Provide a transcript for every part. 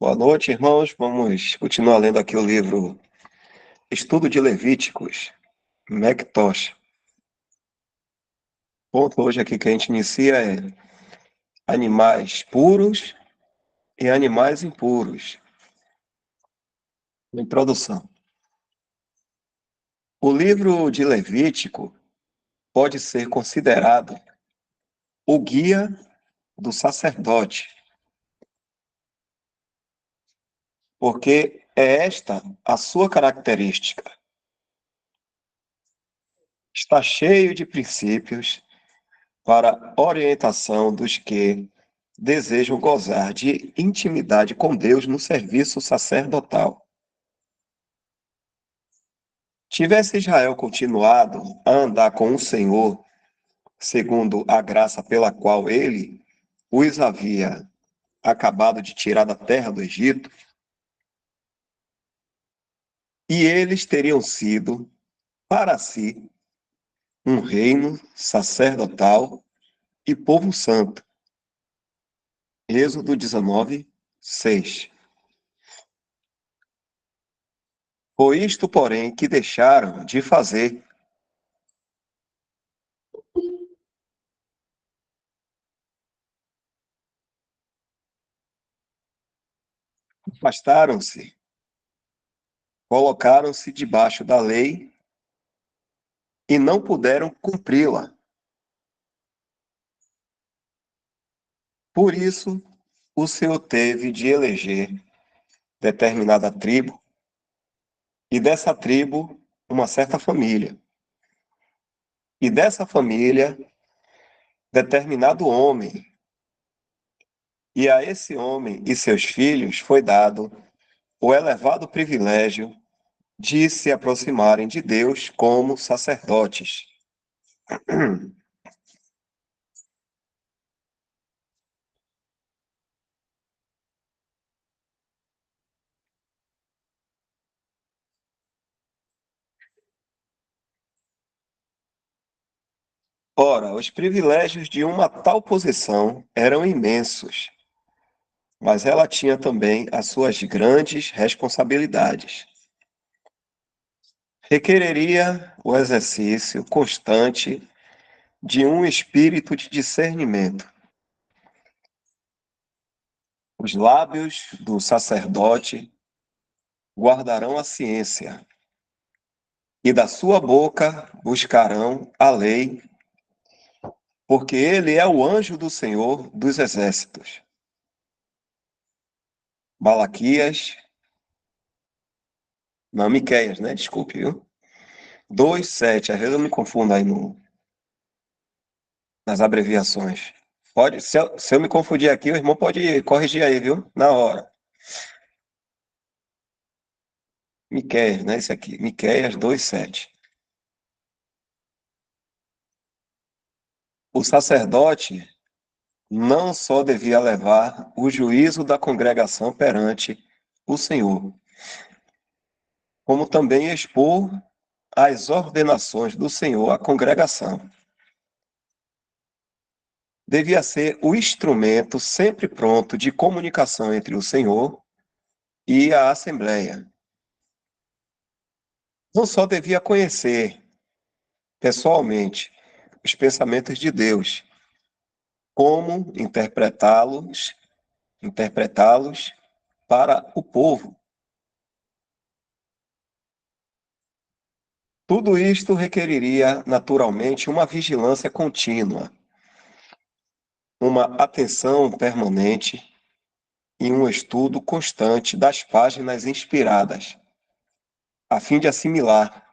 Boa noite, irmãos. Vamos continuar lendo aqui o livro Estudo de Levíticos, Mactosh. O ponto hoje aqui que a gente inicia é animais puros e animais impuros. Introdução. O livro de Levítico pode ser considerado o guia do sacerdote, porque é esta a sua característica. Está cheio de princípios para orientação dos que desejam gozar de intimidade com Deus no serviço sacerdotal. Tivesse Israel continuado a andar com o Senhor, segundo a graça pela qual ele os havia acabado de tirar da terra do Egito, e eles teriam sido, para si, um reino sacerdotal e povo santo. Êxodo 19, 6. Foi isto, porém, que deixaram de fazer. Afastaram-se, colocaram-se debaixo da lei e não puderam cumpri-la. Por isso, o Senhor teve de eleger determinada tribo, e dessa tribo, uma certa família. E dessa família, determinado homem. E a esse homem e seus filhos foi dado o elevado privilégio de se aproximarem de Deus como sacerdotes. Ora, os privilégios de uma tal posição eram imensos, mas ela tinha também as suas grandes responsabilidades. Requereria o exercício constante de um espírito de discernimento. Os lábios do sacerdote guardarão a ciência, e da sua boca buscarão a lei, porque ele é o anjo do Senhor dos exércitos. Malaquias, não, Miqueias, né? Desculpe, viu? 2:7. Às vezes eu me confundo aí nas abreviações. Pode, se eu me confundir aqui, o irmão pode corrigir aí, viu? Na hora. Miqueias, né? Esse aqui. Miqueias 2:7. O sacerdote não só devia levar o juízo da congregação perante o Senhor, como também expor as ordenações do Senhor à congregação. Devia ser o instrumento sempre pronto de comunicação entre o Senhor e a Assembleia. Não só devia conhecer pessoalmente os pensamentos de Deus, como interpretá-los para o povo. Tudo isto requeriria, naturalmente, uma vigilância contínua, uma atenção permanente e um estudo constante das páginas inspiradas, a fim de assimilar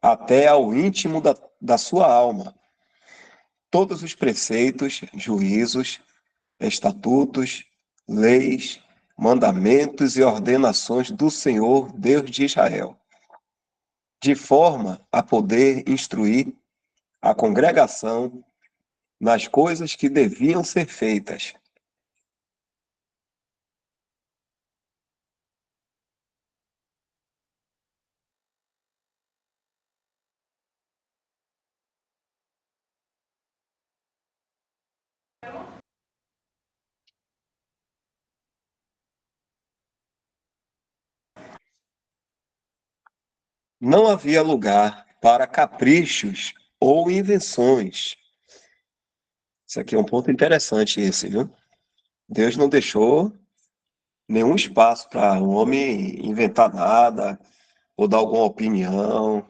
até ao íntimo da sua alma todos os preceitos, juízos, estatutos, leis, mandamentos e ordenações do Senhor, Deus de Israel, de forma a poder instruir a congregação nas coisas que deviam ser feitas. Não havia lugar para caprichos ou invenções. Isso aqui é um ponto interessante esse, viu? Deus não deixou nenhum espaço para o homem inventar nada ou dar alguma opinião.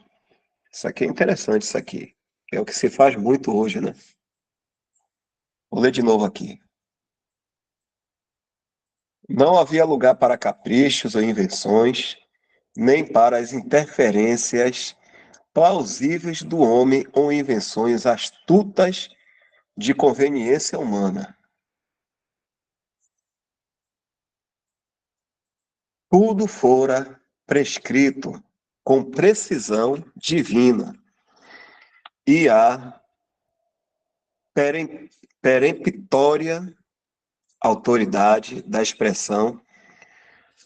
Isso aqui é interessante, isso aqui. É o que se faz muito hoje, né? Vou ler de novo aqui. Não havia lugar para caprichos ou invenções, nem para as interferências plausíveis do homem ou invenções astutas de conveniência humana. Tudo fora prescrito com precisão divina e a peremptória autoridade da expressão,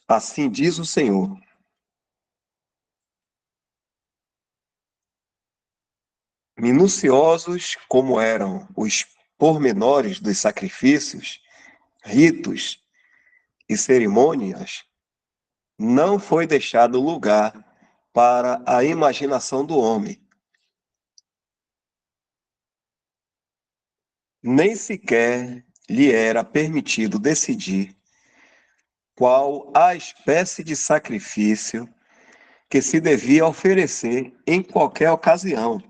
assim diz o Senhor. Minuciosos como eram os pormenores dos sacrifícios, ritos e cerimônias, não foi deixado lugar para a imaginação do homem, nem sequer lhe era permitido decidir qual a espécie de sacrifício que se devia oferecer em qualquer ocasião,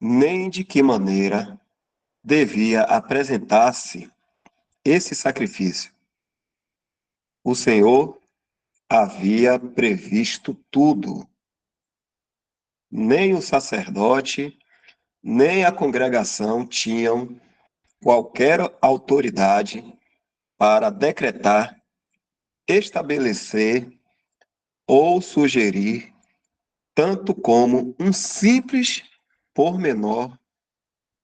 nem de que maneira devia apresentar-se esse sacrifício. O Senhor havia previsto tudo. Nem o sacerdote, nem a congregação tinham qualquer autoridade para decretar, estabelecer ou sugerir, tanto como um simples pormenor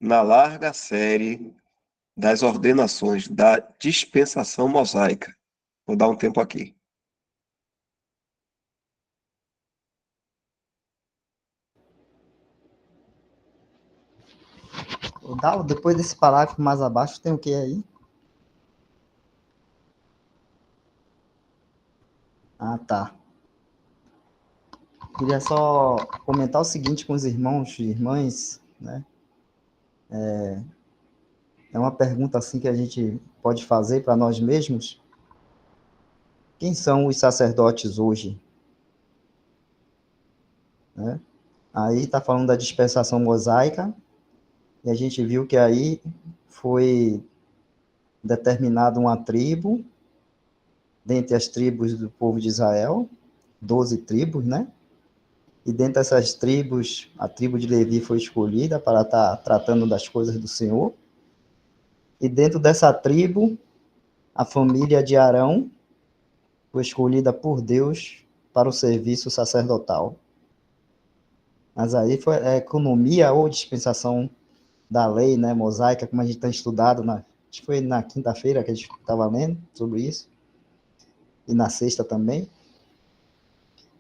na larga série das ordenações da dispensação mosaica. Vou dar um tempo aqui. Depois desse parágrafo mais abaixo, tem o que aí? Ah, tá. Queria só comentar o seguinte com os irmãos e irmãs, né? É uma pergunta assim que a gente pode fazer para nós mesmos. Quem são os sacerdotes hoje? Né? Aí está falando da dispensação mosaica, e a gente viu que aí foi determinado uma tribo, dentre as tribos do povo de Israel, 12 tribos, né? E dentre essas tribos, a tribo de Levi foi escolhida para estar tratando das coisas do Senhor. E dentro dessa tribo, a família de Arão foi escolhida por Deus para o serviço sacerdotal. Mas aí foi a economia ou dispensação da lei, né, mosaica, como a gente tem estudado, acho que foi na quinta-feira que a gente estava lendo sobre isso, e na sexta também.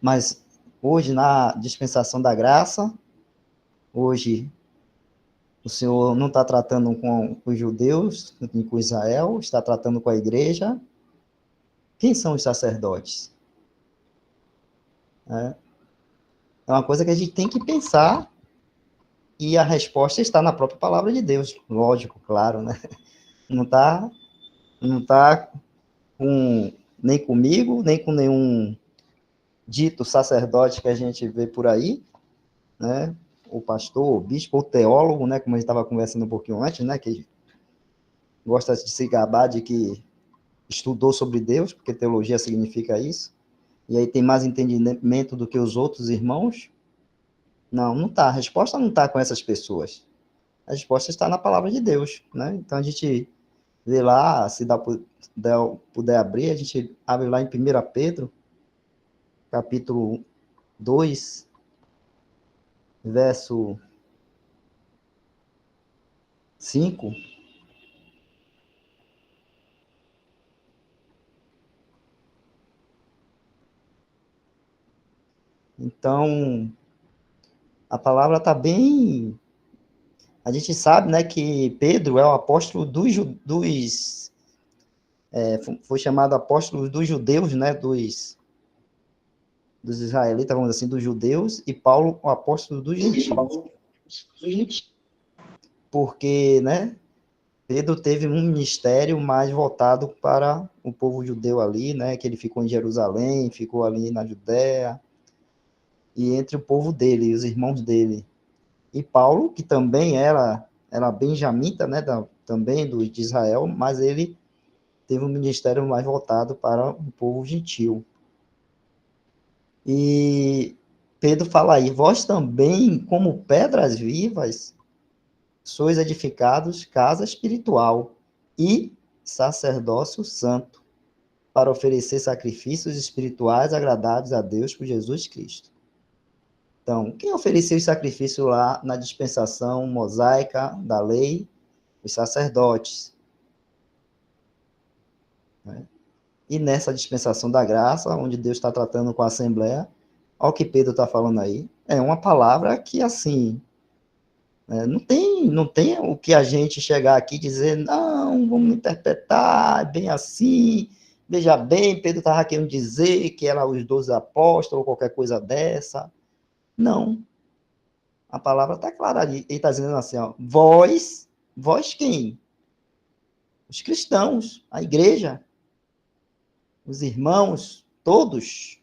Mas hoje, na dispensação da graça, hoje o Senhor não está tratando com os judeus, nem com Israel, está tratando com a igreja. Quem são os sacerdotes? É uma coisa que a gente tem que pensar, e a resposta está na própria palavra de Deus, lógico, claro, né? Não tá nem comigo, nem com nenhum dito sacerdote que a gente vê por aí, né? O pastor, o bispo, o teólogo, né? Como a gente estava conversando um pouquinho antes, né? Que gosta de se gabar de que estudou sobre Deus, porque teologia significa isso, e aí tem mais entendimento do que os outros irmãos. Não, não está. A resposta não está com essas pessoas. A resposta está na palavra de Deus, né? Então a gente vê lá, se puder abrir, a gente abre lá em 1 Pedro, capítulo 2, verso 5. Então, a palavra está bem A gente sabe, né, que Pedro é o apóstolo foi chamado apóstolo dos judeus, né, dos israelitas, vamos dizer assim, dos judeus, e Paulo o apóstolo dos gentios. Porque, né, Pedro teve um ministério mais voltado para o povo judeu ali, né, que ele ficou em Jerusalém, ficou ali na Judéia, e entre o povo dele, e os irmãos dele. E Paulo, que também era benjamita, né, também de Israel, mas ele teve um ministério mais voltado para o povo gentil. E Pedro fala aí, vós também, como pedras vivas, sois edificados casa espiritual e sacerdócio santo, para oferecer sacrifícios espirituais agradáveis a Deus por Jesus Cristo. Então, quem oferecia os sacrifícios lá na dispensação mosaica da lei? Os sacerdotes. Né? E nessa dispensação da graça, onde Deus está tratando com a Assembleia, olha o que Pedro está falando aí, é uma palavra que, assim, não tem o que a gente chegar aqui e dizer, não, vamos interpretar bem assim, veja bem, Pedro estava querendo dizer que era os 12 apóstolos, ou qualquer coisa dessa. Não. A palavra está clara ali. Ele está dizendo assim, ó, vós quem? Os cristãos, a igreja, os irmãos, todos,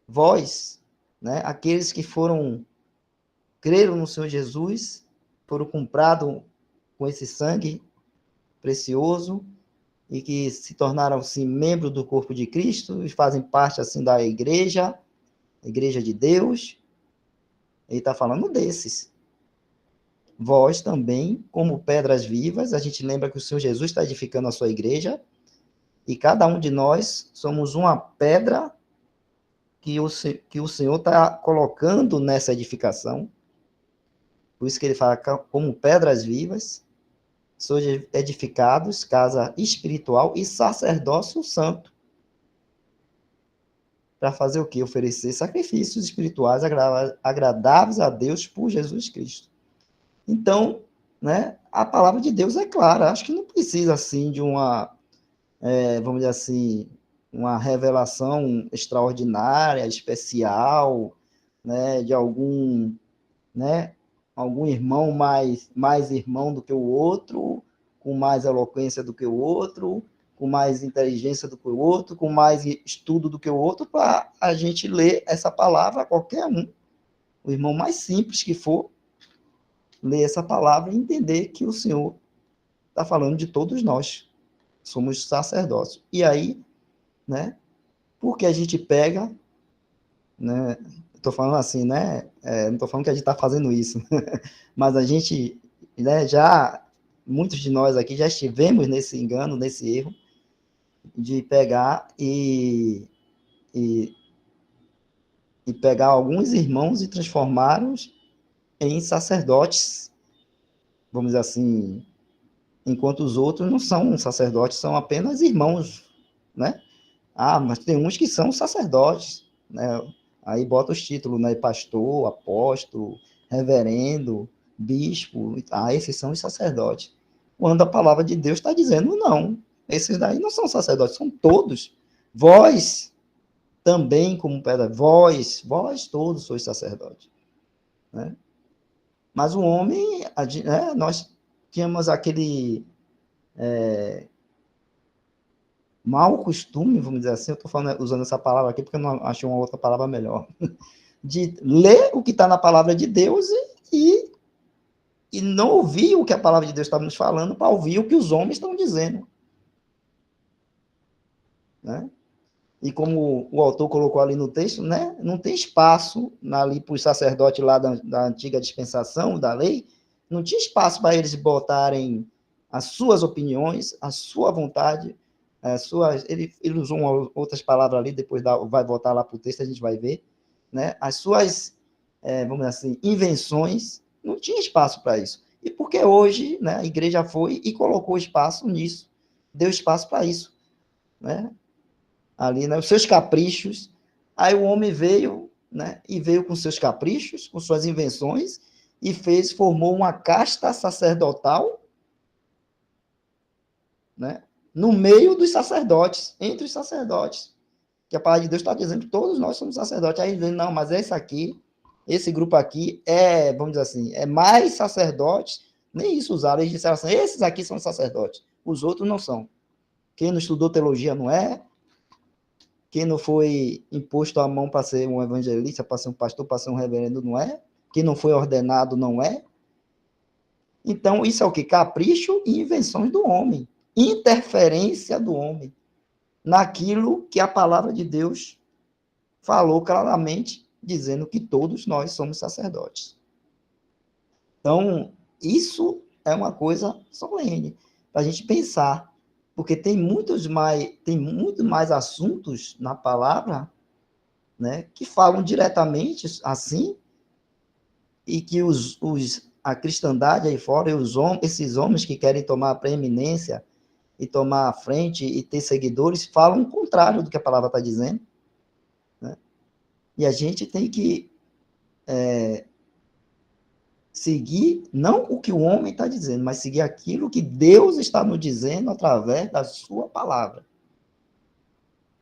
vós, né, aqueles que creram no Senhor Jesus, foram comprados com esse sangue precioso e que se tornaram assim membros do corpo de Cristo e fazem parte assim da igreja, a igreja de Deus. Ele está falando desses. Vós também, como pedras vivas, a gente lembra que o Senhor Jesus está edificando a sua igreja e cada um de nós somos uma pedra que o Senhor está colocando nessa edificação. Por isso que ele fala como pedras vivas, sois edificados, casa espiritual e sacerdócio santo. Para fazer o quê? Oferecer sacrifícios espirituais agradáveis a Deus por Jesus Cristo. Então, né, a palavra de Deus é clara. Acho que não precisa, assim, de vamos dizer assim, uma revelação extraordinária, especial, né, de né, algum irmão mais irmão do que o outro, com mais eloquência do que o outro, com mais inteligência do que o outro, com mais estudo do que o outro, para a gente ler essa palavra, qualquer um, o irmão mais simples que for, ler essa palavra e entender que o Senhor está falando de todos nós, somos sacerdotes. E aí, né, porque a gente pega, né, estou falando assim, né, não estou falando que a gente está fazendo isso, mas a gente, né, muitos de nós aqui já estivemos nesse engano, nesse erro, de pegar e pegar alguns irmãos e transformá-los em sacerdotes, vamos dizer assim, enquanto os outros não são sacerdotes, são apenas irmãos, né? Ah, mas tem uns que são sacerdotes, né? Aí bota os títulos, né? Pastor, apóstolo, reverendo, bispo, esses são os sacerdotes. Quando a palavra de Deus está dizendo, não, esses daí não são sacerdotes, são todos. Vós também, como pedra, vós todos sois sacerdotes, né? Mas o homem, né, nós tínhamos aquele mau costume, vamos dizer assim, eu estou usando essa palavra aqui porque eu não achei uma outra palavra melhor, de ler o que está na palavra de Deus e não ouvir o que a palavra de Deus está nos falando para ouvir o que os homens estão dizendo. Né? E como o autor colocou ali no texto, né, não tem espaço ali para os sacerdotes lá da antiga dispensação, da lei, não tinha espaço para eles botarem as suas opiniões, a sua vontade, ele usou outras palavras ali, depois vai voltar lá para o texto, a gente vai ver, né, as suas, vamos dizer assim, invenções, não tinha espaço para isso. E porque hoje, né, a igreja foi e colocou espaço nisso, deu espaço para isso, né? Ali, né, os seus caprichos. Aí o homem veio, né, e veio com seus caprichos, com suas invenções, e formou uma casta sacerdotal, né, no meio dos sacerdotes, entre os sacerdotes, que a palavra de Deus está dizendo que todos nós somos sacerdotes. Aí ele não, mas esse grupo aqui vamos dizer assim, é mais sacerdotes, nem isso usaram, eles disseram assim, esses aqui são sacerdotes, os outros não são. Quem não estudou teologia não é, quem não foi imposto a mão para ser um evangelista, para ser um pastor, para ser um reverendo não é, quem não foi ordenado não é. Então, isso é o que? Capricho e invenções do homem, interferência do homem naquilo que a palavra de Deus falou claramente, dizendo que todos nós somos sacerdotes. Então, isso é uma coisa solene para a gente pensar, porque tem muito mais assuntos na palavra, né, que falam diretamente assim, e que a cristandade aí fora, e esses homens que querem tomar a preeminência e tomar a frente e ter seguidores, falam o contrário do que a palavra está dizendo. Né? E a gente tem que seguir, não o que o homem está dizendo, mas seguir aquilo que Deus está nos dizendo através da sua palavra.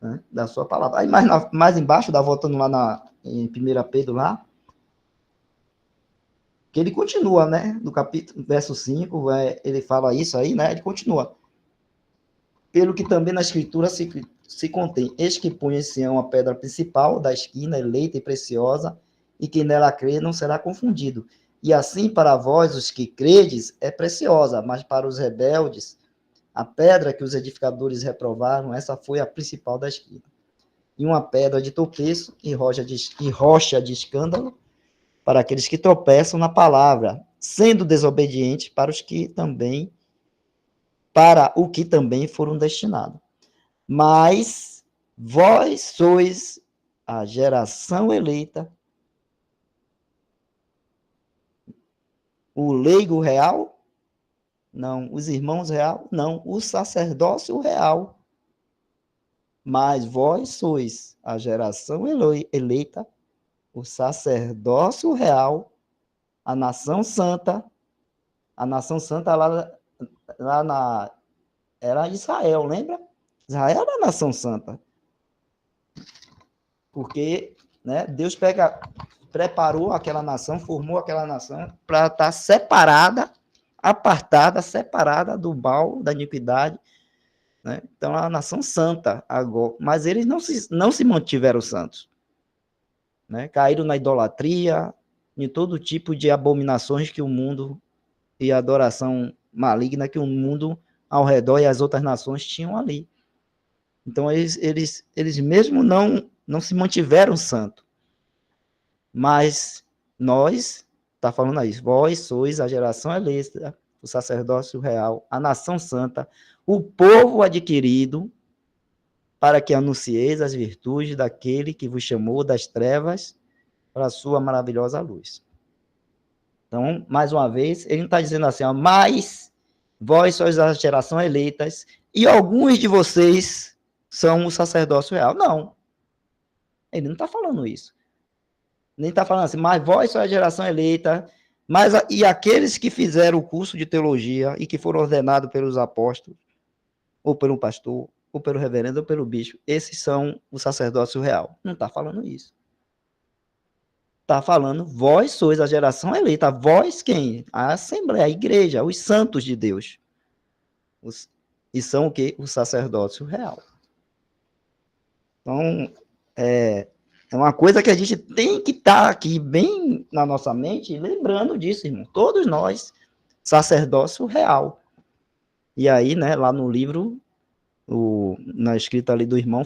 Né? Da sua palavra. Aí mais embaixo, voltando lá em 1 Pedro, lá, que ele continua, né? No capítulo, verso 5, ele fala isso aí, né? Ele continua. Pelo que também na escritura se contém, eis que põe em Sião a pedra principal da esquina, eleita e preciosa, e quem nela crê não será confundido. E assim para vós, os que credes, é preciosa, mas para os rebeldes, a pedra que os edificadores reprovaram, essa foi a principal da esquina. E uma pedra de tropeço e rocha de escândalo para aqueles que tropeçam na palavra, sendo desobedientes para o que também foram destinados. Mas vós sois a geração eleita, o leigo real? Não. Os irmãos real? Não. O sacerdócio real. Mas vós sois a geração eleita, o sacerdócio real, a nação santa lá era Israel, lembra? Israel era a nação santa. Porque, né, Deus preparou aquela nação, formou aquela nação para estar separada, apartada, separada do mal, da iniquidade. Né? Então, a nação santa agora. Mas eles não se mantiveram santos. Né? Caíram na idolatria, em todo tipo de abominações que o mundo e adoração maligna que o mundo ao redor e as outras nações tinham ali. Então, eles mesmo não se mantiveram santos. Mas nós, está falando aí, vós sois a geração eleita, o sacerdócio real, a nação santa, o povo adquirido, para que anuncieis as virtudes daquele que vos chamou das trevas para a sua maravilhosa luz. Então, mais uma vez, ele não está dizendo assim, ó, mas vós sois a geração eleita e alguns de vocês são o sacerdócio real. Não. Ele não está falando isso. Nem está falando assim, mas vós sois a geração eleita, e aqueles que fizeram o curso de teologia e que foram ordenados pelos apóstolos, ou pelo pastor, ou pelo reverendo, ou pelo bispo, esses são o sacerdócio real. Não está falando isso. Está falando, vós sois a geração eleita. Vós quem? A Assembleia, a Igreja, os santos de Deus. E são o quê? O sacerdócio real. Então, é uma coisa que a gente tem que estar aqui bem na nossa mente, lembrando disso, irmão. Todos nós, sacerdócio real. E aí, né, lá no livro, na escrita ali do irmão,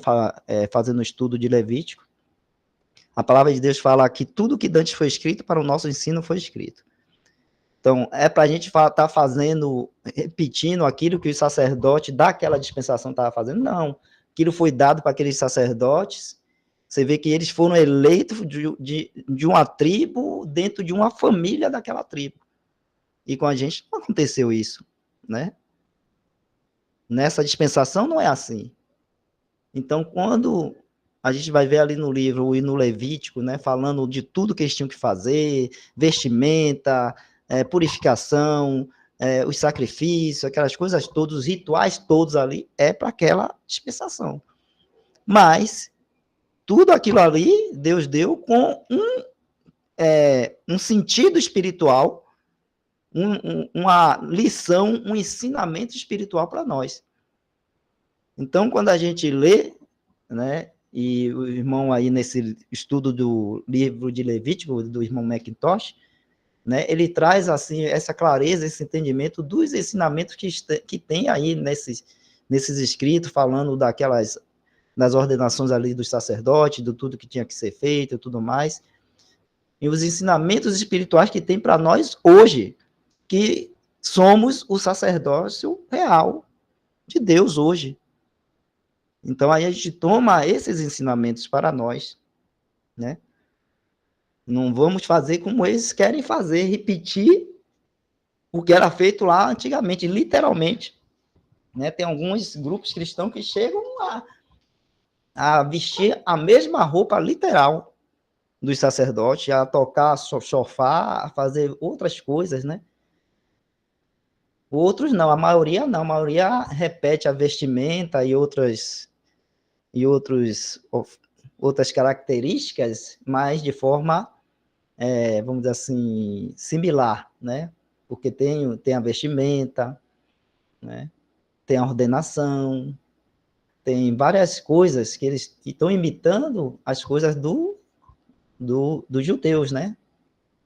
fazendo o estudo de Levítico, a palavra de Deus fala que tudo que antes foi escrito para o nosso ensino foi escrito. Então, é para a gente estar repetindo aquilo que o sacerdote daquela dispensação estava fazendo? Não. Aquilo foi dado para aqueles sacerdotes. Você vê que eles foram eleitos de uma tribo dentro de uma família daquela tribo. E com a gente não aconteceu isso, né? Nessa dispensação não é assim. Então, quando A gente vai ver ali no livro e no Levítico, né, falando de tudo que eles tinham que fazer, vestimenta, purificação, os sacrifícios, aquelas coisas todas, os rituais todos ali, é para aquela dispensação. Mas tudo aquilo ali, Deus deu com um sentido espiritual, uma lição, um ensinamento espiritual para nós. Então, quando a gente lê, né, e o irmão aí nesse estudo do livro de Levítico, do irmão McIntosh, né, ele traz assim essa clareza, esse entendimento dos ensinamentos que tem aí nesses escritos, falando das ordenações ali dos sacerdotes, do tudo que tinha que ser feito e tudo mais, e os ensinamentos espirituais que tem para nós hoje, que somos o sacerdócio real de Deus hoje. Então aí a gente toma esses ensinamentos para nós, né? Não vamos fazer como eles querem fazer, repetir o que era feito lá antigamente, literalmente. Né? Tem alguns grupos cristãos que chegam a vestir a mesma roupa literal dos sacerdotes, a tocar chofar, a fazer outras coisas, né? Outros não, a maioria não, a maioria repete a vestimenta e outras características, mas de forma, vamos dizer assim, similar, né? Porque tem a vestimenta, né? Tem a ordenação, tem várias coisas que eles estão imitando as coisas dos judeus, né?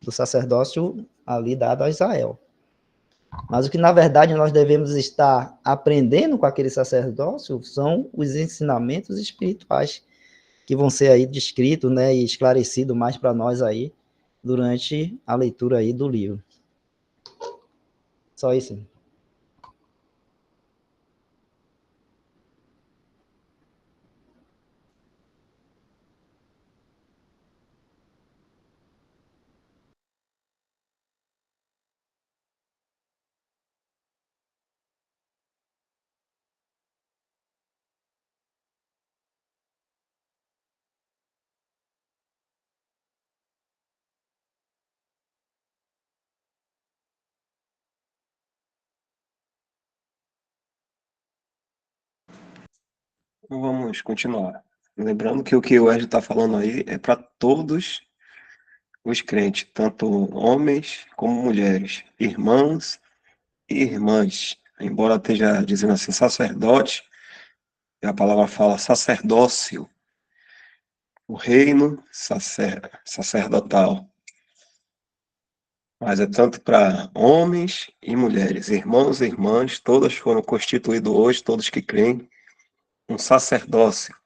Do sacerdócio ali dado a Israel. Mas o que, na verdade, nós devemos estar aprendendo com aquele sacerdócio são os ensinamentos espirituais que vão ser aí descritos, né, e esclarecidos mais para nós aí durante a leitura aí do livro. Só isso. Vamos continuar. Lembrando que o que o Ed está falando aí é para todos os crentes, tanto homens como mulheres, irmãos e irmãs. Embora esteja dizendo assim sacerdote, a palavra fala sacerdócio, o reino sacerdotal. Mas é tanto para homens e mulheres, irmãos e irmãs, todas foram constituídos hoje, todos que creem, um sacerdócio.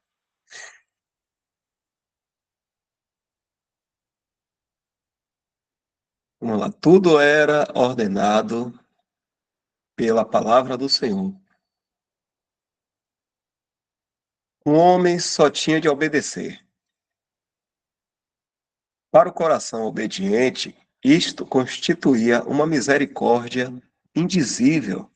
Vamos lá, tudo era ordenado pela palavra do Senhor. Um homem só tinha de obedecer. Para o coração obediente, isto constituía uma misericórdia indizível.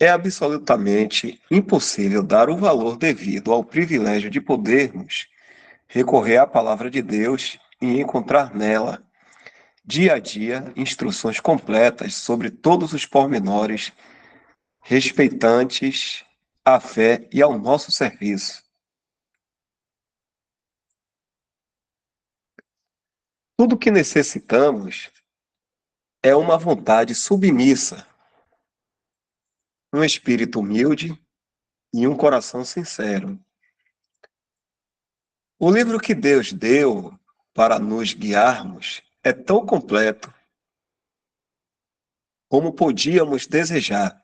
É absolutamente impossível dar o valor devido ao privilégio de podermos recorrer à palavra de Deus e encontrar nela, dia a dia, instruções completas sobre todos os pormenores respeitantes à fé e ao nosso serviço. Tudo o que necessitamos é uma vontade submissa, um espírito humilde e um coração sincero. O livro que Deus deu para nos guiarmos é tão completo como podíamos desejar.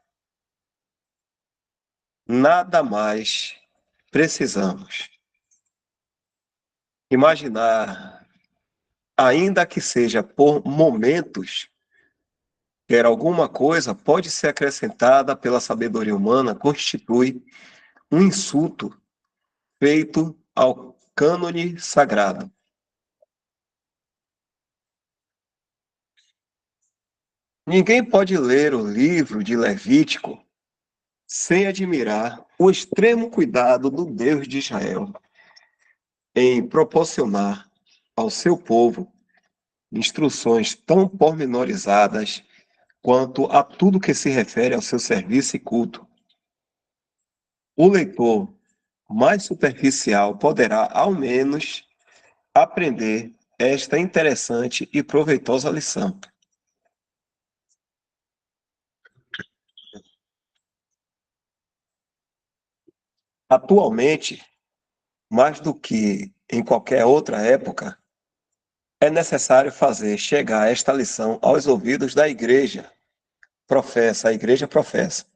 Nada mais precisamos. Imaginar, ainda que seja por momentos, quer alguma coisa pode ser acrescentada pela sabedoria humana, constitui um insulto feito ao cânone sagrado. Ninguém pode ler o livro de Levítico sem admirar o extremo cuidado do Deus de Israel em proporcionar ao seu povo instruções tão pormenorizadas quanto a tudo que se refere ao seu serviço e culto. O leitor mais superficial poderá, ao menos, aprender esta interessante e proveitosa lição. Atualmente, mais do que em qualquer outra época, é necessário fazer chegar esta lição aos ouvidos da igreja. A igreja professa.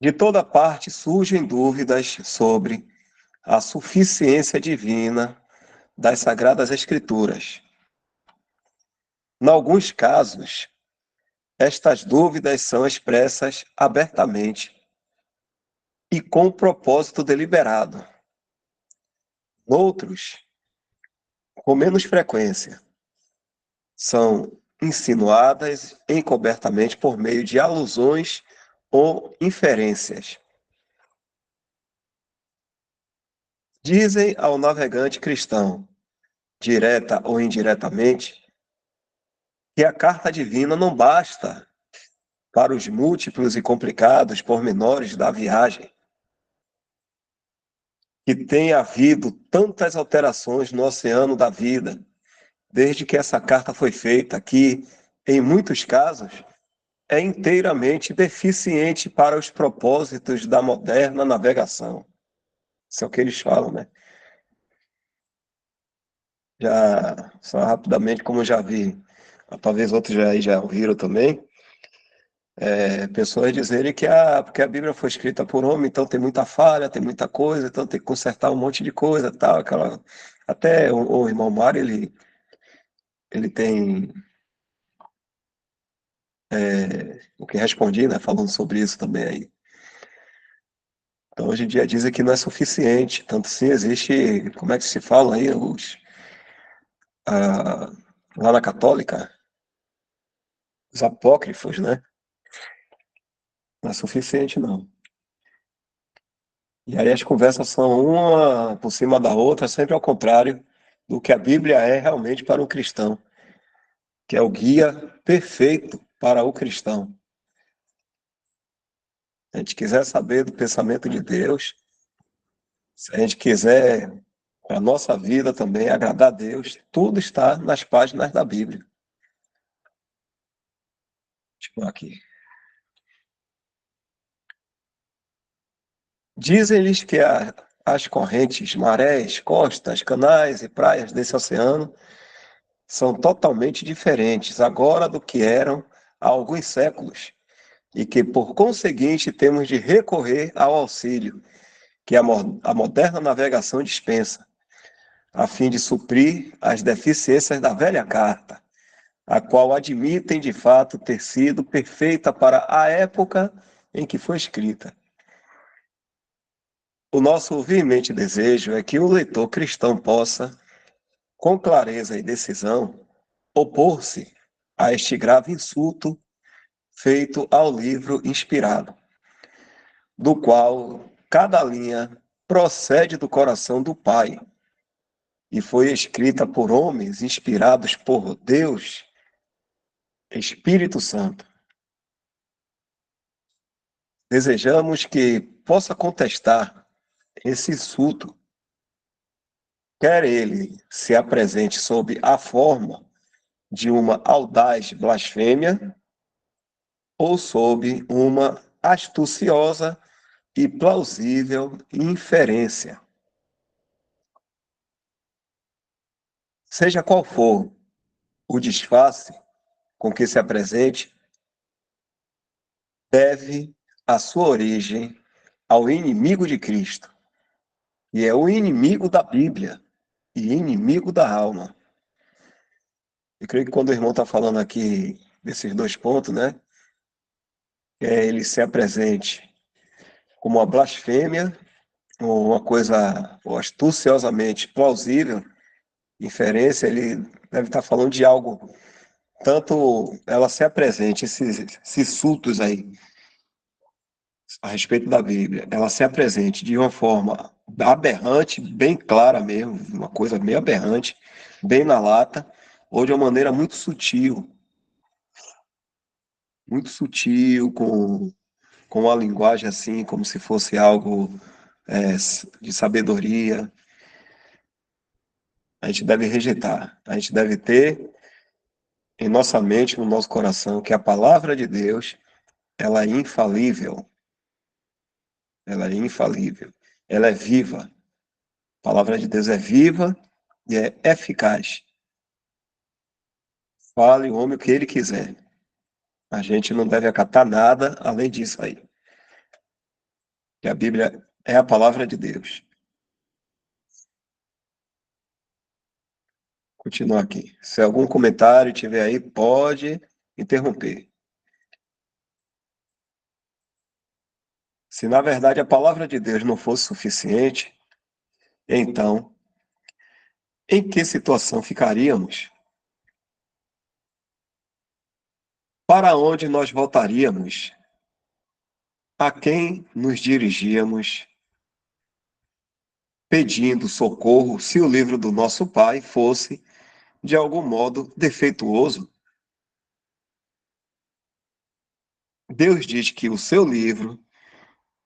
De toda parte surgem dúvidas sobre a suficiência divina das Sagradas Escrituras. Em alguns casos, estas dúvidas são expressas abertamente e com propósito deliberado. Outros, com menos frequência, são insinuadas encobertamente por meio de alusões ou inferências. Dizem ao navegante cristão, direta ou indiretamente, que a carta divina não basta para os múltiplos e complicados pormenores da viagem, que tem havido tantas alterações no oceano da vida, desde que essa carta foi feita, que, em muitos casos, é inteiramente deficiente para os propósitos da moderna navegação. Isso é o que eles falam, né? Já, só rapidamente, como eu já vi, talvez outros já ouviram também, pessoas dizerem que porque a Bíblia foi escrita por homem, então tem muita falha, tem muita coisa, então tem que consertar um monte de coisa, tal, até o irmão Mário, ele tem o que respondi, né, falando sobre isso também aí. Então, hoje em dia dizem que não é suficiente, tanto sim existe, como é que se fala aí, ah, lá na Católica, os apócrifos, né? Não é suficiente, não. E aí as conversas são uma por cima da outra, sempre ao contrário do que a Bíblia é realmente para o cristão, que é o guia perfeito para o cristão. Se a gente quiser saber do pensamento de Deus, se a gente quiser, para a nossa vida também, agradar a Deus, tudo está nas páginas da Bíblia. Tipo aqui. Dizem-lhes que as correntes, marés, costas, canais e praias desse oceano são totalmente diferentes agora do que eram há alguns séculos, e que, por conseguinte, temos de recorrer ao auxílio que a moderna navegação dispensa, a fim de suprir as deficiências da velha carta, a qual admitem de fato ter sido perfeita para a época em que foi escrita. O nosso veemente desejo é que o leitor cristão possa, com clareza e decisão, opor-se a este grave insulto feito ao livro inspirado, do qual cada linha procede do coração do Pai e foi escrita por homens inspirados por Deus, Espírito Santo. Desejamos que possa contestar esse insulto, quer ele se apresente sob a forma de uma audaz blasfêmia ou sob uma astuciosa e plausível inferência. Seja qual for o disfarce com que se apresente, deve a sua origem ao inimigo de Cristo, e é o inimigo da Bíblia e inimigo da alma. Eu creio que quando o irmão está falando aqui desses dois pontos, né, ele se apresente como uma blasfêmia, ou uma coisa ou astuciosamente plausível, inferência, ele deve estar falando de algo, tanto ela se apresente, esses insultos aí, a respeito da Bíblia, ela se apresente de uma forma aberrante, bem clara mesmo, uma coisa meio aberrante, bem na lata, ou de uma maneira muito sutil, com uma linguagem assim, como se fosse algo de sabedoria, a gente deve rejeitar. A gente deve ter em nossa mente, no nosso coração, que a palavra de Deus, ela é infalível. Ela é infalível. Ela é viva. A palavra de Deus é viva e é eficaz. Fale o homem o que ele quiser. A gente não deve acatar nada além disso aí. Que a Bíblia é a palavra de Deus. Continua aqui. Se algum comentário tiver aí, pode interromper. Se na verdade a palavra de Deus não fosse suficiente, então, em que situação ficaríamos? Para onde nós voltaríamos? A quem nos dirigíamos pedindo socorro se o livro do nosso Pai fosse, de algum modo, defeituoso? Deus diz que o seu livro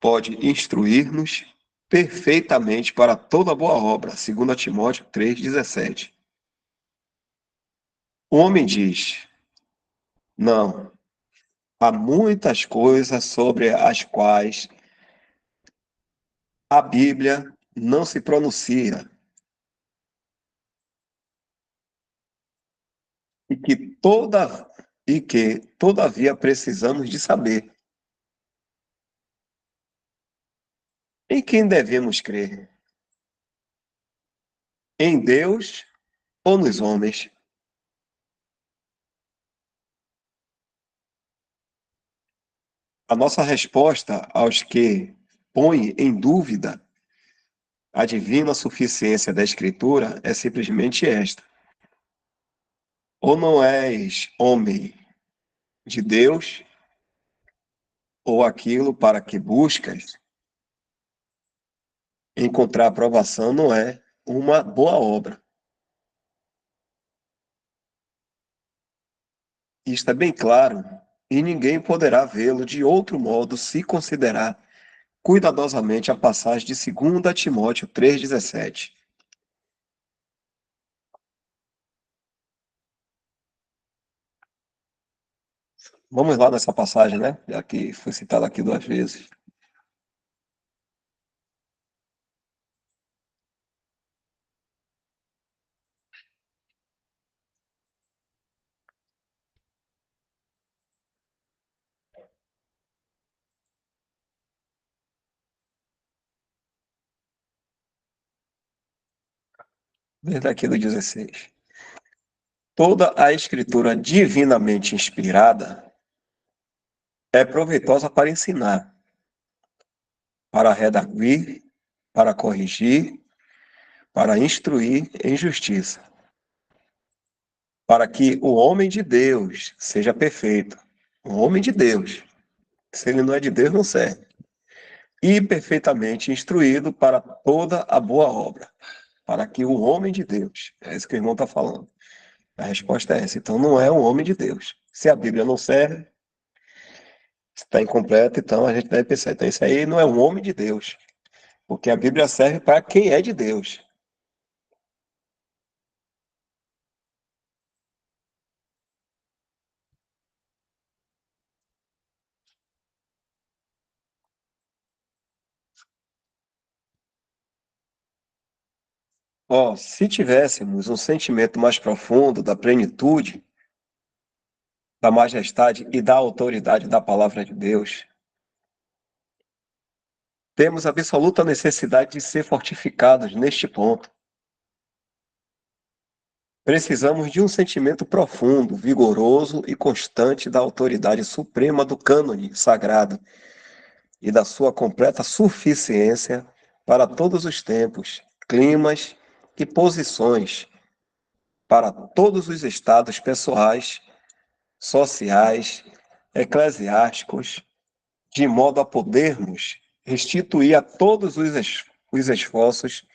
pode instruir-nos perfeitamente para toda boa obra, 2 Timóteo 3,17. O homem diz: não, há muitas coisas sobre as quais a Bíblia não se pronuncia e que todavia precisamos de saber. Em quem devemos crer? Em Deus ou nos homens? A nossa resposta aos que põem em dúvida a divina suficiência da Escritura é simplesmente esta: ou não és homem de Deus, ou aquilo para que buscas encontrar aprovação não é uma boa obra. Isto é bem claro, e ninguém poderá vê-lo de outro modo se considerar cuidadosamente a passagem de 2 Timóteo 3,17. Vamos lá nessa passagem, né? Já que foi citada aqui 2 vezes. Desde aqui do 16. Toda a escritura divinamente inspirada é proveitosa para ensinar, para redarguir, para corrigir, para instruir em justiça, para que o homem de Deus seja perfeito. O homem de Deus. Se ele não é de Deus, não serve. E perfeitamente instruído para toda a boa obra. Para que o homem de Deus. É isso que o irmão está falando. A resposta é essa. Então não é um homem de Deus. Se a Bíblia não serve, está incompleta, então a gente deve pensar. Então isso aí não é um homem de Deus. Porque a Bíblia serve para quem é de Deus. Ó, se tivéssemos um sentimento mais profundo da plenitude, da majestade e da autoridade da palavra de Deus, temos absoluta necessidade de ser fortificados neste ponto. Precisamos de um sentimento profundo, vigoroso e constante da autoridade suprema do cânone sagrado e da sua completa suficiência para todos os tempos, climas e posições, para todos os estados pessoais, sociais, eclesiásticos, de modo a podermos restituir a todos os esforços,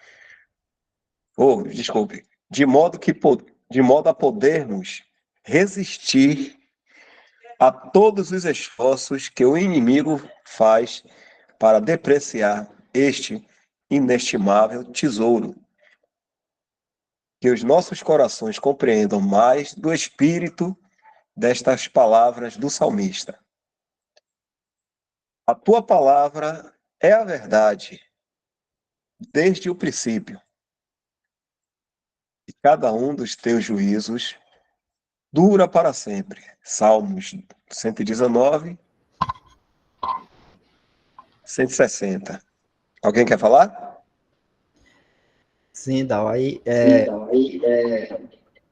desculpe, de modo a podermos resistir a todos os esforços que o inimigo faz para depreciar este inestimável tesouro. Que os nossos corações compreendam mais do espírito destas palavras do salmista. A tua palavra é a verdade, desde o princípio. E cada um dos teus juízos dura para sempre. Salmos 119, 160. Alguém quer falar? Sim, Dal, aí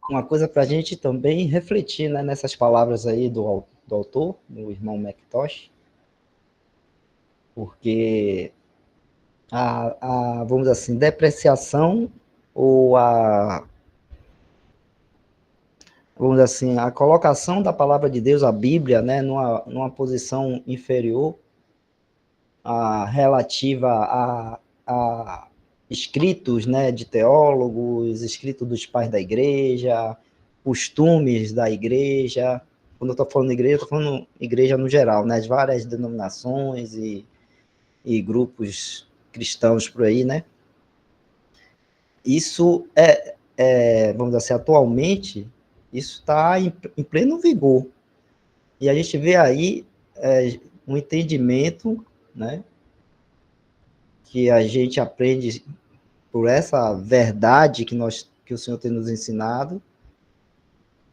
uma coisa para a gente também refletir, né, nessas palavras aí do autor, do irmão MacIntosh, porque vamos dizer assim, depreciação ou vamos dizer assim, a colocação da palavra de Deus, a Bíblia, né, numa posição inferior, relativa a escritos, né, de teólogos, escritos dos pais da igreja, costumes da igreja. Quando eu estou falando igreja, estou falando igreja no geral, né, as várias denominações e grupos cristãos por aí, né? Isso vamos dizer assim, atualmente, isso está em pleno vigor. E a gente vê aí um entendimento, né, que a gente aprende por essa verdade que o Senhor tem nos ensinado,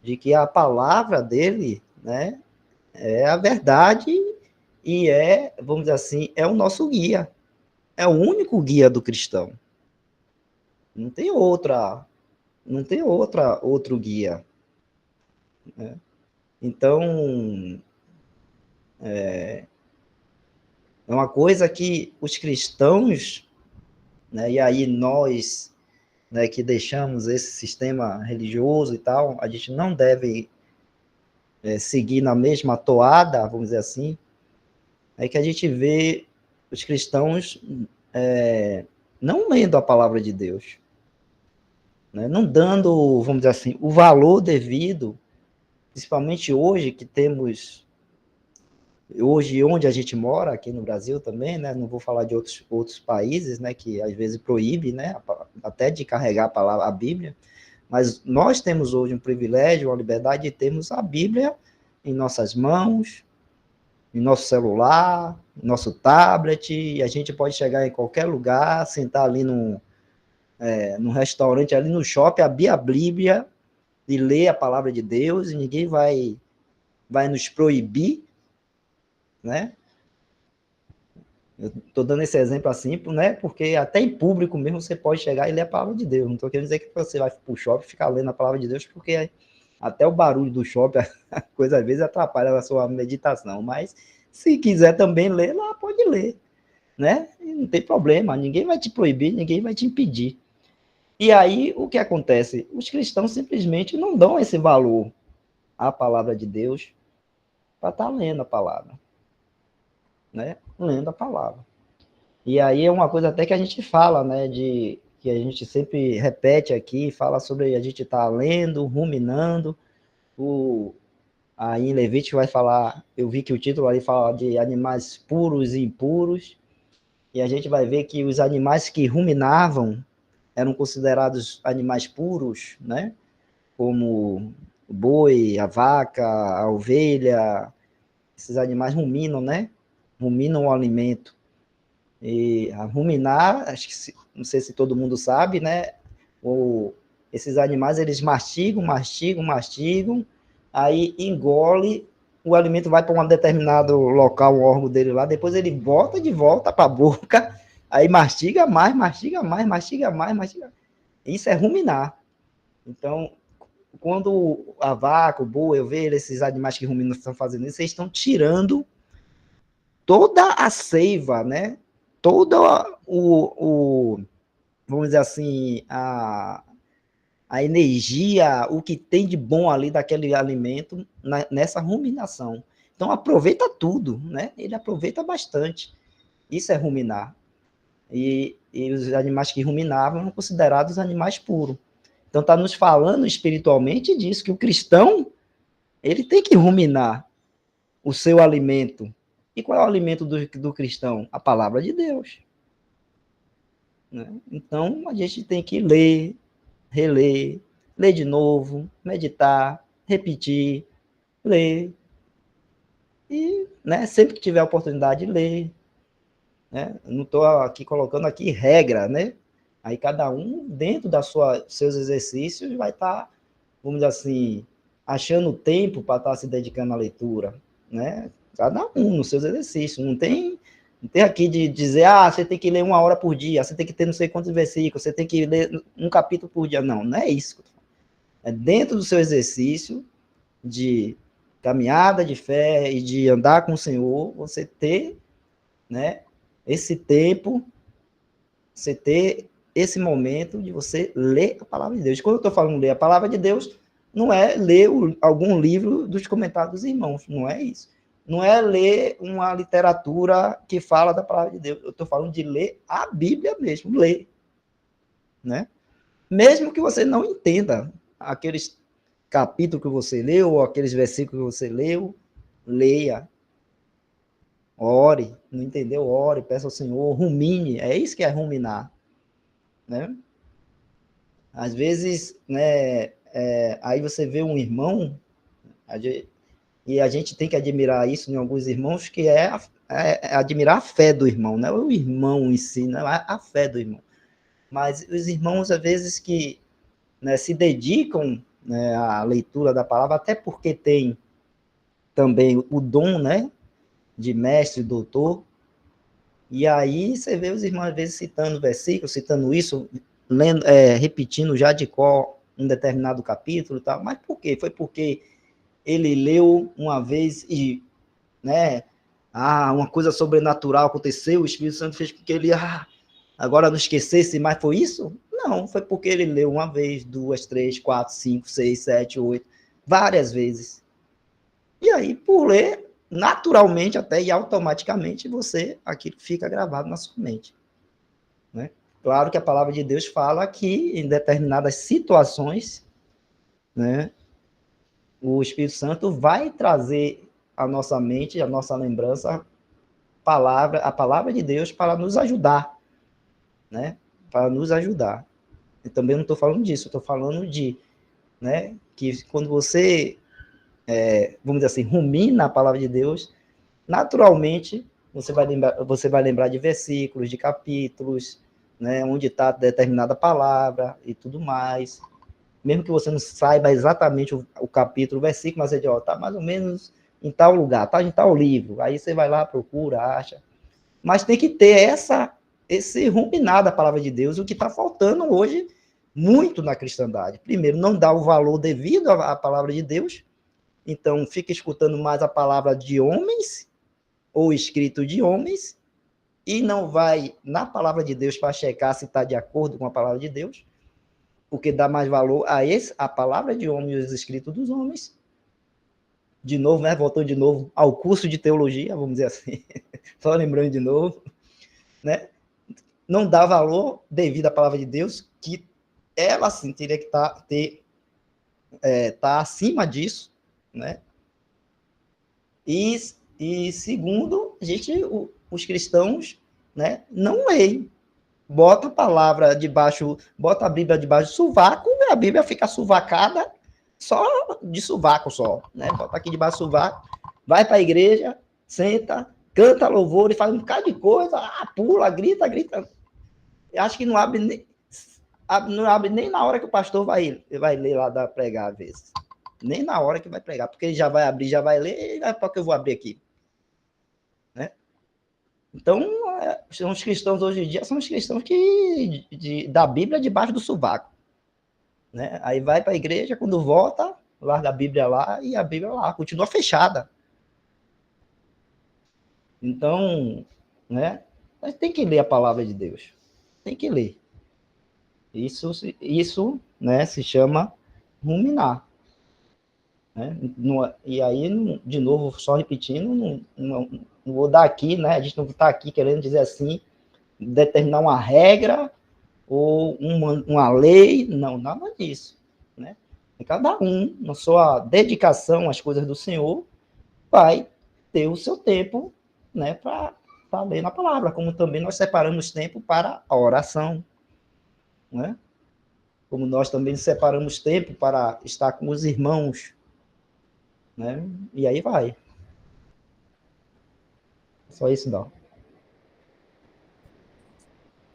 de que a palavra dele, né, é a verdade e vamos dizer assim, é o nosso guia. É o único guia do cristão. Não tem outro guia. Né? Então, é uma coisa que os cristãos, né, e aí nós, né, que deixamos esse sistema religioso e tal, a gente não deve seguir na mesma toada, vamos dizer assim, é que a gente vê os cristãos não lendo a palavra de Deus, né, não dando, vamos dizer assim, o valor devido, principalmente hoje que temos, hoje onde a gente mora, aqui no Brasil também, né, não vou falar de outros países, né, que às vezes proíbe, né, até de carregar a palavra, a Bíblia, mas nós temos hoje um privilégio, uma liberdade de termos a Bíblia em nossas mãos, em nosso celular, nosso tablet, e a gente pode chegar em qualquer lugar, sentar ali num restaurante, ali no shopping, abrir a Bíblia e ler a palavra de Deus, e ninguém vai nos proibir, né? Eu estou dando esse exemplo assim, né? Porque até em público mesmo você pode chegar e ler a palavra de Deus. Não estou querendo dizer que você vai para o shopping e ficar lendo a palavra de Deus, porque até o barulho do shopping, a coisa às vezes atrapalha a sua meditação. Mas se quiser também ler, lá pode ler, né? E não tem problema, ninguém vai te proibir, ninguém vai te impedir. E aí o que acontece? Os cristãos simplesmente não dão esse valor à palavra de Deus para estar lendo a palavra, né? Lendo a palavra. E aí é uma coisa até que a gente fala, né, que a gente sempre repete aqui, fala sobre a gente estar lendo, ruminando, aí em Levítico vai falar, eu vi que o título ali fala de animais puros e impuros, e a gente vai ver que os animais que ruminavam eram considerados animais puros, né, como o boi, a vaca, a ovelha, esses animais ruminam, né, ruminam o alimento. E a ruminar, acho que não sei se todo mundo sabe, né? Esses animais eles mastigam, aí engole, o alimento vai para um determinado local, um órgão dele lá, depois ele volta de volta para a boca, aí mastiga mais, mastiga mais, mastiga mais, mastiga. Isso é ruminar. Então, quando a vaca, o boi, eu vejo esses animais que ruminam estão fazendo isso, eles estão tirando toda a seiva, né? Todo vamos dizer assim, a energia, o que tem de bom ali daquele alimento nessa ruminação. Então, aproveita tudo, né? Ele aproveita bastante. Isso é ruminar. E os animais que ruminavam eram considerados animais puros. Então, está nos falando espiritualmente disso, que o cristão, ele tem que ruminar o seu alimento. E qual é o alimento do cristão? A palavra de Deus. Né? Então, a gente tem que ler, reler, ler de novo, meditar, repetir, ler. E, né, sempre que tiver a oportunidade de ler, né? Não estou aqui colocando aqui regra, né? Aí cada um, dentro da seus exercícios, vai estar, vamos dizer assim, achando tempo para estar se dedicando à leitura, né? Cada um nos seus exercícios. Não tem aqui de dizer, você tem que ler 1 hora por dia, você tem que ter não sei quantos versículos, você tem que ler um capítulo por dia. Não, não é isso. É dentro do seu exercício de caminhada de fé e de andar com o Senhor, você ter, né, esse tempo, você ter esse momento de você ler a palavra de Deus. Quando eu estou falando ler a palavra de Deus, não é ler algum livro dos comentários dos irmãos, não é isso. Não é ler uma literatura que fala da palavra de Deus. Eu estou falando de ler a Bíblia mesmo, ler. Né? Mesmo que você não entenda aqueles capítulos que você leu, ou aqueles versículos que você leu, leia. Ore, não entendeu? Ore, peça ao Senhor, rumine, é isso que é ruminar, né? Às vezes, né, aí você vê um irmão, e a gente tem que admirar isso em alguns irmãos, que é admirar a fé do irmão, não é o irmão em si, não é a fé do irmão. Mas os irmãos, às vezes, que, né, se dedicam, né, à leitura da palavra, até porque tem também o dom, né, de mestre, doutor, e aí você vê os irmãos, às vezes, citando versículos, citando isso, lendo, repetindo já de cor um determinado capítulo e tal. Mas por quê? Foi porque ele leu uma vez e, né, uma coisa sobrenatural aconteceu, o Espírito Santo fez com que ele, agora não esquecesse, mas foi isso? Não, foi porque ele leu uma vez, 2, 3, 4, 5, 6, 7, 8, várias vezes. E aí, por ler, naturalmente até e automaticamente, aquilo fica gravado na sua mente. Né? Claro que a palavra de Deus fala que em determinadas situações, né, o Espírito Santo vai trazer à nossa mente, à nossa lembrança, a palavra de Deus para nos ajudar, né? Para nos ajudar. Eu também não estou falando disso, estou falando de, né, que quando você, vamos dizer assim, rumina a palavra de Deus, naturalmente você vai lembrar de versículos, de capítulos, né, onde está determinada palavra e tudo mais. Mesmo que você não saiba exatamente o capítulo, o versículo, mas você diz, está mais ou menos em tal lugar, está em tal livro. Aí você vai lá, procura, acha. Mas tem que ter esse ruminar da palavra de Deus, o que está faltando hoje muito na cristandade. Primeiro, não dá o valor devido à palavra de Deus, então fica escutando mais a palavra de homens, ou escrito de homens, e não vai na palavra de Deus para checar se está de acordo com a palavra de Deus, porque dá mais valor a palavra de homens e os escritos dos homens. De novo, né? Voltando de novo ao curso de teologia, vamos dizer assim, só lembrando de novo, né? Não dá valor devido à palavra de Deus, que ela sim teria que tá acima disso, né? E segundo, os cristãos, né, não leem. Bota a palavra debaixo, bota a Bíblia debaixo do sovaco, e a Bíblia fica suvacada só de sovaco só, né? Bota aqui debaixo do sovaco, vai para a igreja, senta, canta louvor e faz um bocado de coisa, pula, grita, grita. Eu acho que não abre nem na hora que o pastor vai ler lá da pregar, às vezes. Nem na hora que vai pregar, porque ele já vai abrir, já vai ler, e para que eu vou abrir aqui? Né? Então, são os cristãos hoje em dia, são os cristãos da Bíblia debaixo do sovaco. Né? Aí vai para a igreja, quando volta, larga a Bíblia lá e a Bíblia lá, continua fechada. Então, né? Mas tem que ler a palavra de Deus. Tem que ler. Isso, né, se chama ruminar. né? E aí, de novo, só repetindo, não vou dar aqui, né? A gente não está aqui querendo dizer assim, determinar uma regra ou uma lei, não, nada disso, né? Cada um, na sua dedicação às coisas do Senhor, vai ter o seu tempo, né, para ler na palavra, como também nós separamos tempo para a oração, né? Como nós também separamos tempo para estar com os irmãos, né? E aí vai. Só isso não.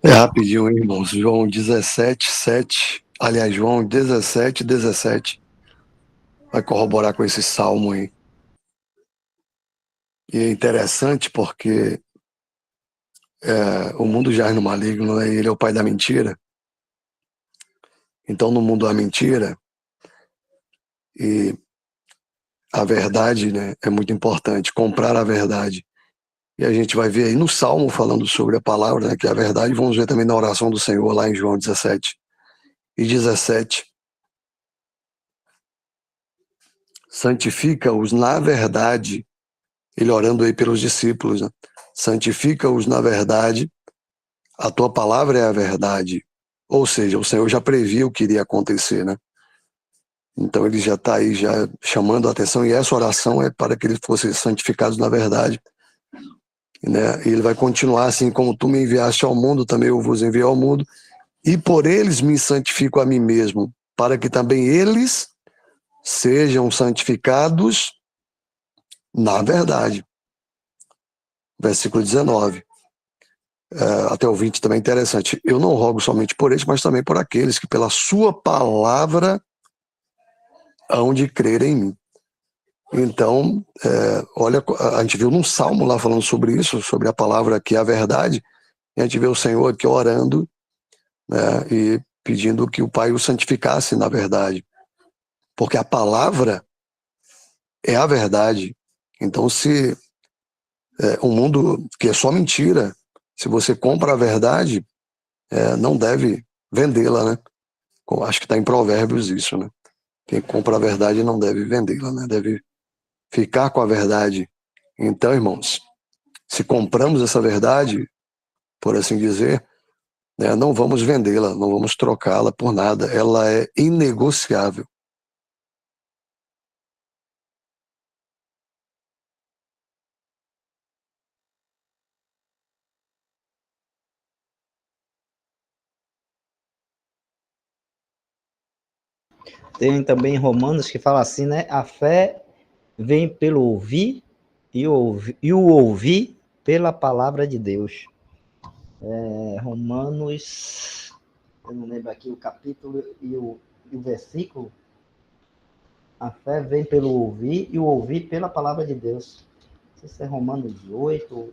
É rapidinho, irmãos. João 17, 7. Aliás, João 17, 17. Vai corroborar com esse salmo aí. E é interessante porque o mundo jaz no maligno, né? Ele é o pai da mentira. Então, no mundo da mentira, e a verdade, né, é muito importante. Comprar a verdade. E a gente vai ver aí no Salmo falando sobre a palavra, né, que é a verdade. Vamos ver também na oração do Senhor lá em João 17 e 17. Santifica-os na verdade. Ele orando aí pelos discípulos, né? Santifica-os na verdade. A tua palavra é a verdade. Ou seja, o Senhor já previu o que iria acontecer, né? Então ele já está aí já chamando a atenção, e essa oração é para que eles fossem santificados na verdade, né? E ele vai continuar assim: como tu me enviaste ao mundo, também eu vos enviei ao mundo, e por eles me santifico a mim mesmo, para que também eles sejam santificados na verdade. Versículo 19. Até o 20 também é interessante. Eu não rogo somente por eles, mas também por aqueles que pela sua palavra hão de crer em mim. Então, olha, a gente viu num salmo lá falando sobre isso, sobre a palavra que é a verdade, e a gente vê o Senhor aqui orando, né, e pedindo que o Pai o santificasse na verdade, porque a palavra é a verdade. Então, se um mundo que é só mentira, se você compra a verdade, não deve vendê-la, né? Acho que está em Provérbios isso, né? Quem compra a verdade não deve vendê-la, né? Deve ficar com a verdade. Então, irmãos, se compramos essa verdade, por assim dizer, né, não vamos vendê-la, não vamos trocá-la por nada. Ela é inegociável. Tem também Romanos que fala assim, né? A fé vem pelo ouvir e o ouvir pela palavra de Deus. Romanos, eu não lembro aqui o capítulo e o versículo. A fé vem pelo ouvir e o ouvir pela palavra de Deus. Não sei se é Romanos 8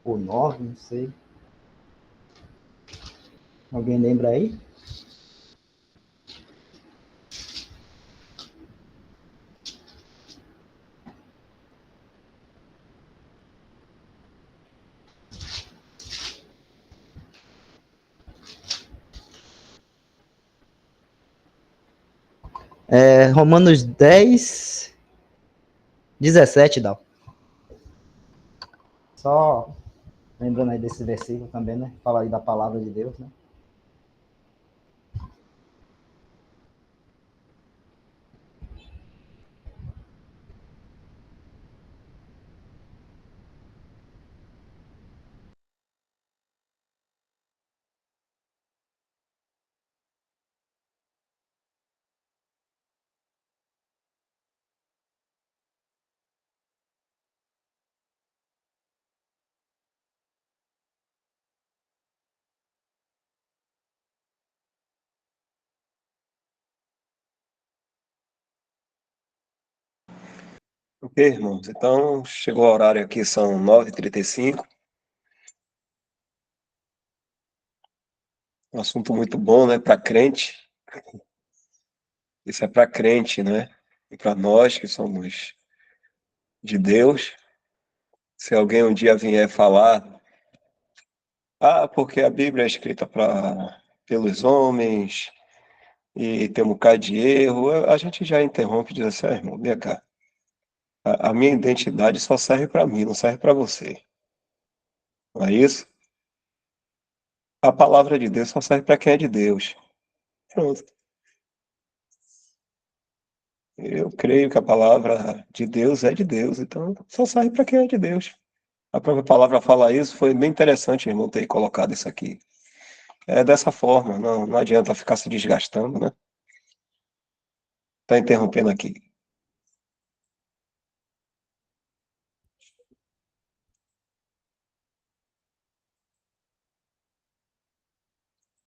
ou 9, não sei. Alguém lembra aí? Romanos 10, 17, Dal. Só lembrando aí desse versículo também, né? Fala aí da palavra de Deus, né? Ok, irmãos. Então, chegou o horário aqui, são 9h35. Um assunto muito bom, né, para crente. Isso é para crente, né? E para nós que somos de Deus. Se alguém um dia vier falar, porque a Bíblia é escrita pelos homens, e tem um bocado de erro, a gente já interrompe e diz assim, irmão, vem cá. A minha identidade só serve para mim, não serve para você. Não é isso? A palavra de Deus só serve para quem é de Deus. Pronto. Eu creio que a palavra de Deus é de Deus, então só serve para quem é de Deus. A própria palavra fala isso, foi bem interessante, irmão, ter colocado isso aqui. É dessa forma, não adianta ficar se desgastando, né? Tá interrompendo aqui.